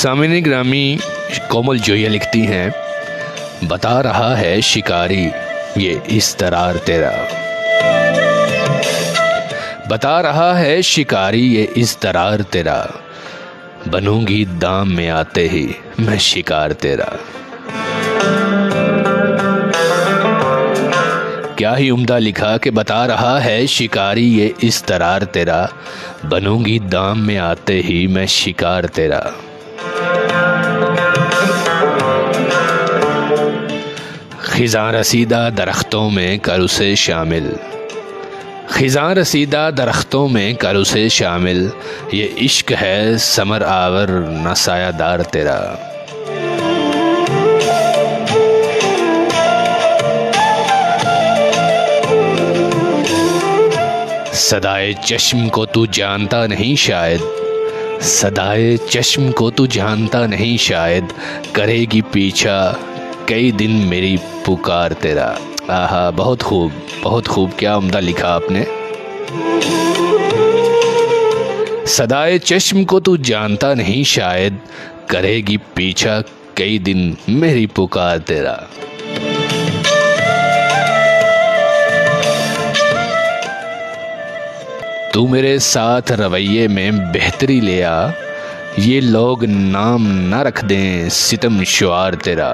सामिनी ग्रामी कोमल जोया लिखती हैं, बता रहा है शिकारी ये इस तरार तेरा, बता रहा है शिकारी ये इस तरार तेरा, बनूंगी दाम में आते ही मैं शिकार तेरा। क्या ही उम्दा लिखा कि बता रहा है शिकारी ये इस तरार तेरा, बनूंगी दाम में आते ही मैं शिकार तेरा। खिज़ां रसीदा दरख्तों में कर उसे शामिल, खिज़ां रसीदा दरख्तों में कर उसे शामिल, ये इश्क है समर आवर न सायादार तेरा। सदाए चश्म को तू जानता नहीं शायद, सदाए चश्म को तू जानता नहीं शायद, करेगी पीछा कई दिन मेरी पुकार तेरा। आहा, बहुत खूब, क्या उम्दा लिखा आपने। सदाए चश्म को तू जानता नहीं शायद, करेगी पीछा कई दिन मेरी पुकार तेरा। तू मेरे साथ रवैये में बेहतरी ले आ, ये लोग नाम न रख दें सितम शुआर तेरा।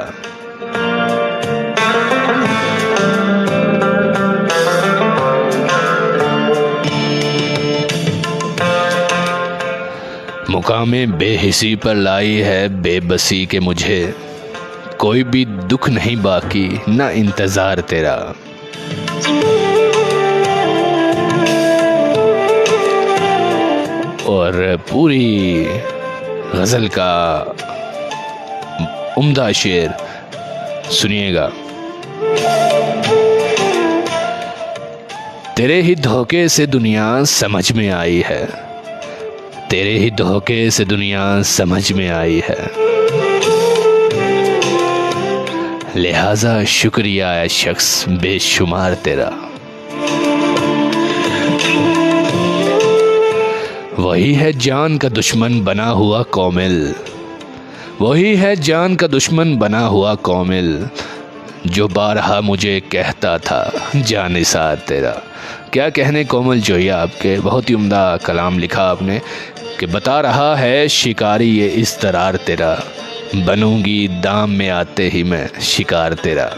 मुकामे बेहिसी पर लाई है बेबसी के मुझे, कोई भी दुख नहीं बाकी न इंतज़ार तेरा। और पूरी गज़ल का उम्दा शेर सुनिएगा। तेरे ही धोखे से दुनिया समझ में आई है, तेरे ही धोखे से दुनिया समझ में आई है, लिहाजा शुक्रिया है शख्स बेशुमार तेरा। वही है जान का दुश्मन बना हुआ कोमिल, वही है जान का दुश्मन बना हुआ कोमिल, जो बारहा मुझे कहता था जानिसार तेरा। क्या कहने कोमल जोया आपके, बहुत ही उम्दा कलाम लिखा आपने कि बता रहा है शिकारी ये इस तरार तेरा, बनूंगी दाम में आते ही मैं शिकार तेरा।